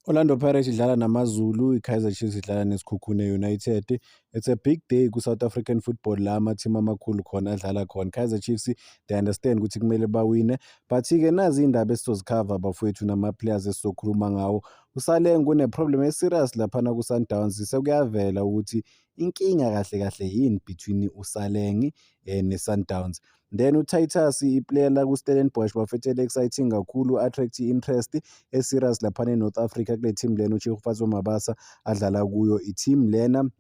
Orlando Pirates idlala namaZulu, iKaizer Chiefs idlala neSikhukhune United. It's a big day ku-South African football la ama-team amakhulu khona adlala khona. Kaizer Chiefs they understand ukuthi kumele bawine, but-ke nazi iy'ndaba esizozikhava bafowethu nama-players esizokhuluma ngawo. USaleng kune-problem e-serious laphana ku-Sundowns, sekuyavela ukuthi inkinga kahle kahle yini between uSaleng ne-Sundowns. Then uTitus iplayer la ku-Stellenbosch bafethu exciting kakhulu, attract i-interest e-serious laphana e-North Africa kule team lena uChegufatso Mabasa adlala kuyo. I-team lena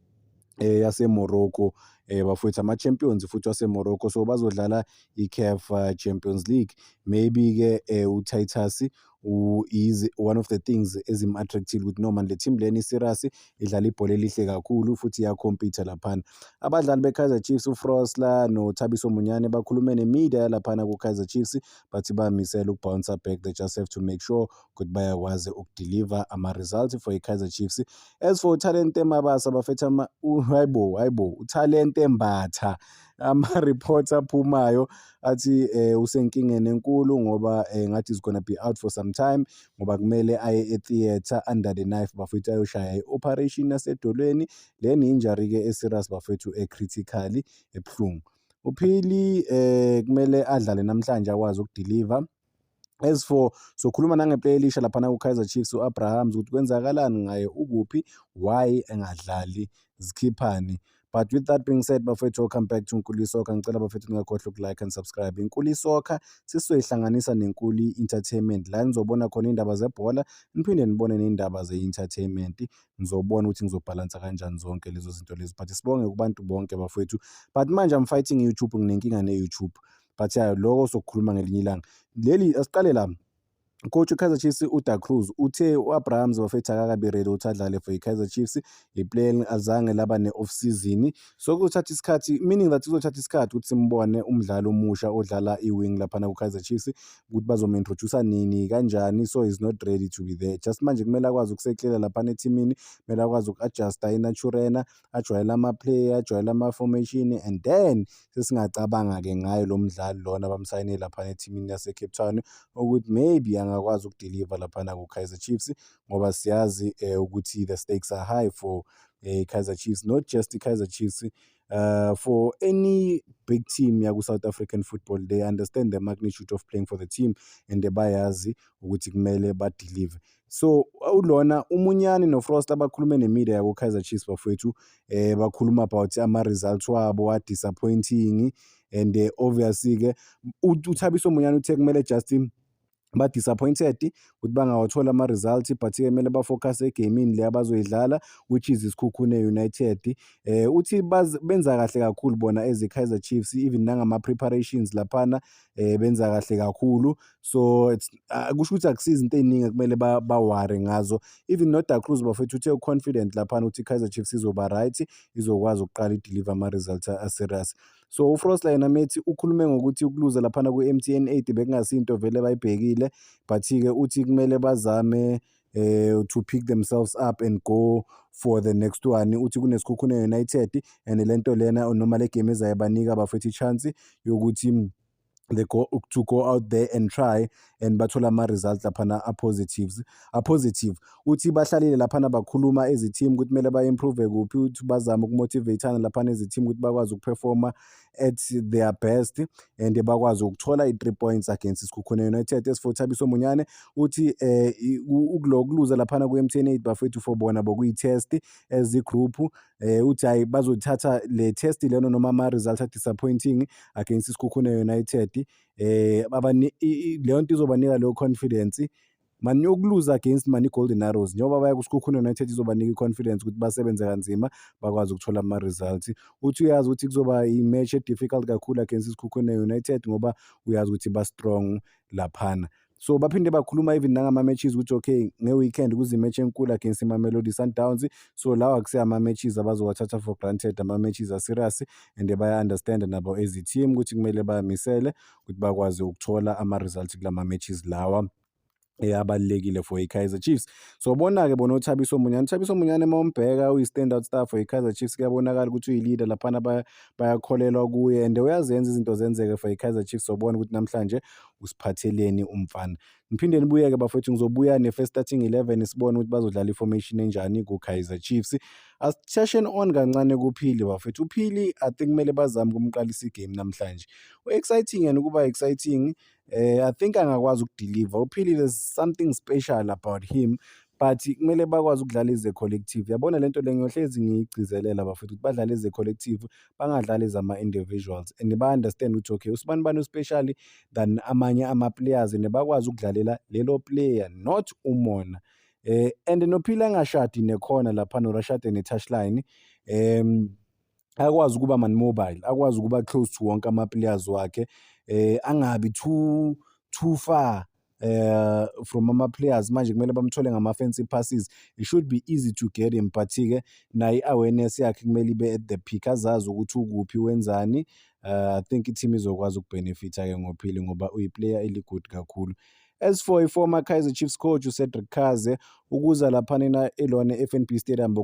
yaseMorocco bafowethu ama-champions futhi waseMorocco, so bazodlala i-CAF Champions League. Maybe-ke uTitus is one of the things ezim-attract-ile ukuthi noma le team lena i-serious idlala ibhola elihle kakhulu futhi iyakompitha laphana. Abadlali be-Kaizer Chiefs uFrosler noThabiso Munyane bakhulume ne-media yalaphana ku-Kaizer Chiefs, bathi bamisele ukubounce back. They just have to make sure ukuthi bayakwazi ukudeliver ama-results for i-Kaizer Chiefs. As for uTalente Mabasa bafethu hayibo uTalente Mbatha, ama-reports aphumayo athi usenkingeni enkulu ngoba ngathi is gonna be out for some time ngoba kumele aye e-theatre under the knife bafethu ayoshaya i-operation yasedolweni. Le ni-injury-ke e-serious bafethu e-critically ebuhlungu. UPhili kumele adlale namhlanje akwazi ukudeliver. As for sokhuluma nangeplayer elisha laphana ku-Kaizer Chiefs u-Abrahams ukuthi kwenzakalani ngaye, ukuphi, why engadlali, zikhiphani. But with that being said bafethu, welcome back to Nkuli Soccer. Ngicela bafethu ningakhohlwa uku-like and subscribe. Nkuli Soccer sesizoyihlanganisa neNkuli Entertainment la nizobona khona iy'ndaba zebhola niphinde nibone ney'ndaba ze-entertainment. Nizobona ukuthi ngizobhalansa kanjani zonke lezo zinto lezo, but sibonge kubantu bonke bafethu. But manje I'm fighting YouTube, nginenkinga ne-YouTube, but loko sokukhuluma ngelinye ilanga. Leli asiqale la. Coach uKaizer Chiefs uDa Cruz uthe u-Abrahams bafethu akakabi ready ukuthi adlale for i-Kaizer Chiefs, iplayer azange laba ne-off season, so kuzothatha isikhathi, meaning that kuzothatha isikhathi ukuthi simbone umdlali omusha odlala i-wing laphana ku-Kaizer Chiefs ukuthi bazom-introduce nini kanjani. So he's not ready to be there. Just manje kumele akwazi ukuseklela laphana ethimini, kumele akwazi uku-adjusta i-naturena, ajwayele ama-player, ajwayele ama-formation, and then sesingacabanga-ke ngayo lo mdlali lona abamsayine laphana ethimini yase-Cape Town ukuthi maybe angakwazi ukudeliver laphana ku-Kaizer Chiefs ngoba siyazi ukuthi the stakes are high for Kaizer Chiefs, not just i-Kaizer Chiefs, for any big team yaku-South African football. They understand the magnitude of playing for the team and bayazi ukuthi kumele badeliver. So ulona uMunyane noFrost abakhulume ne-media yaku-Kaizer Chiefs bafethu bakhuluma about ama-results wabo a-disappointing, and obviously-ke uThabiso Munyane uthe kumele just ba-disappointed ukuthi bangawathola ama-results, but-ke kumele bafocus egamini le abazoyidlala, which is iSikhukhune United. Uthi benza kahle kakhulu bona as i-Kaizer Chiefs, even nangama-preparations laphana benza kahle kakhulu. So kusho ukuthi akusizi izinto ey'ningi kumele baware ngazo. Even noDa Cruz bafethu uthe confident laphana ukuthi i-Kaizer Chiefs izoba right, izokwazi ukuqala i-deliver ama-results a-serious. So uFrosler yena methi ukhulume ngokuthi ukuluza laphana ku-MTN 8 bekungasinto vele bayibhekile, but-ke uthi kumele bazame to pick themselves up and go for the next one. Uthi kuneSikhukhune United and lento lena noma le game ezayibanika bafethu i-chance yokuthi they go out there and try and bathola ama-results laphana a-positive. Uthi bahlalile laphana bakhuluma as i-team ukuthi kumele ba-improve kuphi, ukuthi bazame ukumotivate-ana laphana as i-team ukuthi bakwazi ukuperforma at their best and bakwazi ukuthola i-3 points against iSikhukhune United. As for Thabiso Munyane uthi ukuluza laphana ku-MTN 8 bafethu for bona bokuyi-test as i-group. Uthi hayi bazothatha le test leno noma ama-results a-disappointing against iSikhukhune United, leyo nto izobanika leyo confidence. Man yokuluza against Golden Arrows njengoba baya kuSikhukhune United izobanika i-confidence ukuthi basebenze kanzima bakwazi ukuthola ama-results. Uthi uyazi ukuthi kuzoba i-match e-difficult kakhulu against iSikhukhune United ngoba uyazi ukuthi ba-strong laphana. So baphinde bakhuluma even nangama-matches ukuthi okay nge-weekend kuzi-match enkulu against iMamelodi Sundowns, so lawa akusiyo ama-matches abazowathatha for granted, ama-matches a-serious, and baya-understand nabo as i-team ukuthi kumele bayamisele ukuthi bakwazi ukuthola ama-results kulama-matches lawa abalulekile for i-Kaizer Chiefs. So bona-ke bona uThabiso Munyane mawumbheka uyi-standout star for i-Kaizer Chiefs, kuyabonakala ukuthi uyi-leader laphana bayakholelwa kuye and uyazenza izinto zenzeke for i-Kaizer Chiefs. Sobona ukuthi namhlanje usiphatheleni umfana. Niphinde nibuye-ke bafowethu, ngizobuya ne-first starting 11 sibone ukuthi bazodlala i-formation enjani ku-Kaizer Chiefs. Asithesheni on kancane kuPhili bafowethu. uPhili I think kumele bazame ukumqalisa igame namhlanje. U-exciting yena ukuba exciting, I think angakwazi ukudeliver. uPhili there's something special about him, but kumele bakwazi ukudlala as a collective. Yabona lento le ngiyohlezi ngiyigcizelela bafowethu ukuthi badlale as a collective, bangadlali as ama-individuals, and ba-understand ukuthi okay, usibani bani special than amanye ama-players, and bakwazi ukudlalela lelo player, not umona. And noPhili angashadi nekhona lapha noRashad ne-touchline, akwazi ukuba man-mobile, akwazi ukuba close to wonke ama-players wakhe, angabi too far from ama-players. Manje kumele bamthole ngama-fancy passes, it should be easy to get him, but-ke naye i-awareness yakhe kumele ibe at the peak, azazi ukuthi ukuphi wenzani. I think i-team izokwazi ukubhenefitha-ke ngoPhili ngoba uyi-player eli-good kakhulu. As for i-former Kaizer Chiefs coach uCedric Kaze, ukuza laphana elona FNB Stadium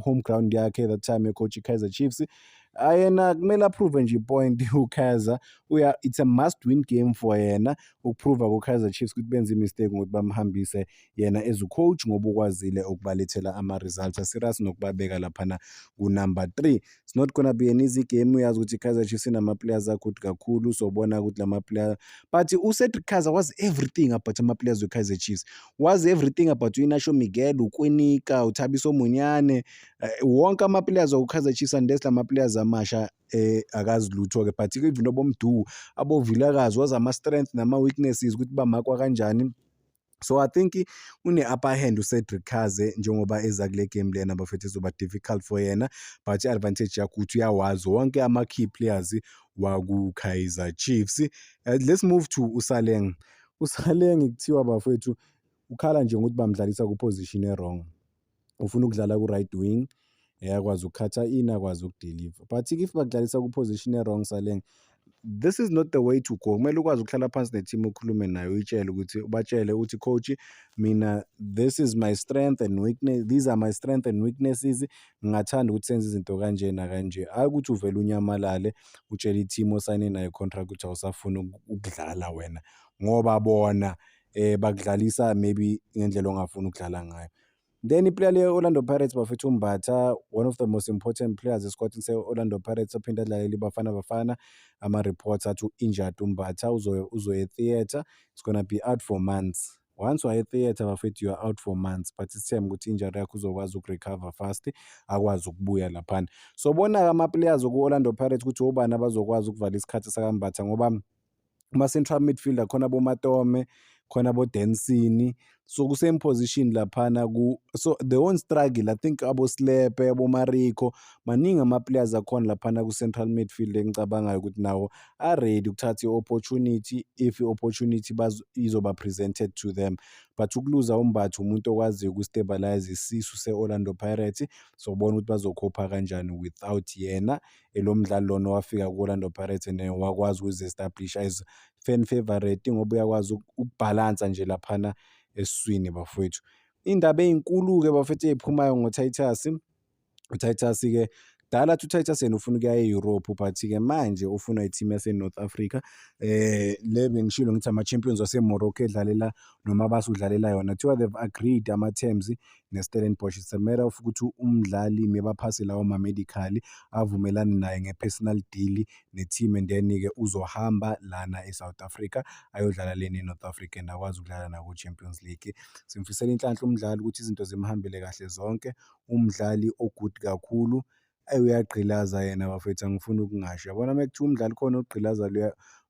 home ground yakhe that time coach Kaizer Chiefs, yena kumele approve nje point uKaizer. It's a must win game for yena ukuprova ku-Kaizer Chiefs ukuthi benze i-mistake ngokuthi bamhambise yena as ucoach ngoba ukwazile ukubalethela ama-results aserious nokubabeka laphana ku-number 3. It's not gonna be an easy game. Uyazi ukuthi i-Kaizer Chiefs inama-players agood kakhulu, sobona ukuthi lama-player, but uCedric Kaze was everything about ama-players we-Kaizer Chiefs, was everything about uInacio Miguel, uKwinika, uThabiso Munyane, wonke ama-players waku-Kaizer Chiefs, unless lama-players amasha akazi lutho-ke, but even abomDu, aboVilakazi, was ama-strength nama-weaknesses ukuthi bamakwa kanjani. So I think une-upper hand uCedric Kaze njengoba eza kule game lena bafethu, izoba difficult for yena, but i-advantage yakho ukuthi uyawazi wonke ama-key players waku-Kaizer Chiefs. Let's move to uSaleng. uSaleng kuthiwa bafethu ukhala nje ngokuthi bamdlalisa ku-position e-wrong, ufuna ukudlala ku-right wing, akwazi ukukhatha in, akwazi ukudeliver, but if bakudlalisa ku-position e-wrong Saleng, this is not the way to go. Kumele ukwazi ukuhlala phansi ne-team ukhulume nayo, uyitshele ukuthi, ubatshele ukuthi coach, mina this is my strength and weakness, these are my strength and weaknesses, ngingathanda ukuthi senze izinto kanje nakanje. Hayi ukuthi uvele unyamalale utshele i-team osayine nayo contract ukuthi awusafuna ukudlala wena ngoba bona bakudlalisa maybe ngendlela ongafuni ukudlala ngayo. Then iplayer le-Orlando Pirates bafethu uMbatha, one of the most important players esquadini se-Orlando Pirates, aphinde adlalele iBafana Bafana. Ama-reports athi u-injured uMbatha, uzoya e-theatre, it's gonna be out for months. Once waya e-theatre bafethu, you are out for months, but isithemba ukuthi injury yakho uzokwazi ukurecover fast, akwazi ukubuya laphana. So bona ama-players ku-Orlando Pirates ukuthi obani abazokwazi ukuvala isikhathi sakaMbatha, ngoba kuma-central midfielder khona boMatome, khona boDancini, so kuse-same position laphana so they won't struggle. I think aboSlepe, aboMariko, maningi ama-players akhona laphana ku-central midfield engicabangayo ukuthi nawo are-ready ukuthatha i-opportunity if i-opportunity izoba presented to them. But ukuluza uMbatha umuntu okwaziyo ukustabilize isisu se-Orlando Pirates, so bona ukuthi bazokhopha kanjani without yena. Lo mdlalo lona wafika ku-Orlando Pirates and wakwazi ukuzi-establish as fan favorite ngoba uyakwazi ukubhalansa nje laphana esiswini bafowethu. Indaba ezinkulu-ke bafethu eziphumayo ngoTitus, uTitus-ke dala athi uTitus yena ufuna ukuya e-Europe, but-ke manje ufuna i-team yase-North Africa. Le bengishilo ngithi ama-champions wase-Morocco edlalela noma basudlalela yona, kuthiwa they've agreed ama-terms ne-Stellenbosch. It's a matter of ukuthi umdlali mebaphase lawo ma-medical avumelane naye nge-personal deal ne-team, and then-ke uzohamba lana e-South Africa ayodlala lena e-North Africa and akwazi ukudlala naku-Champions League. Simfisela inhlanhla umdlali ukuthi izinto zimhambele kahle zonke, umdlali o-good kakhulu. Uyagqilaza yena bafethu, angifuni ukungasho. Yabona mekuthiwa umdlali khona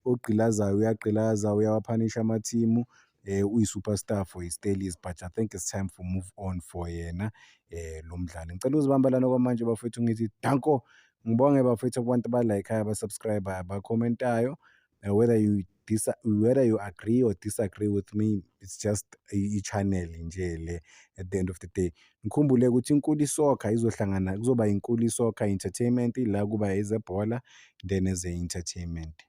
ogqilazayo, uyagqilaza, uyawaphanisha ama-team, uyi-superstar for his dailies, but I think it's time for move on for yena lo mdlali. Ngicela uzibamba lana kwamanje bafethu, ngithi danko, ngibonge bafethu kubantu abalikeayo, abasubscribe-ayo, abakhomentayo. Whether you agree or disagree with me, it's just i-channel nje le at the end of the day. Ngikhumbule ukuthi inkulu isoccer izohlangana, kuzoba inkulu isoccer entertainment la kuba ezebhola then eze-entertainment.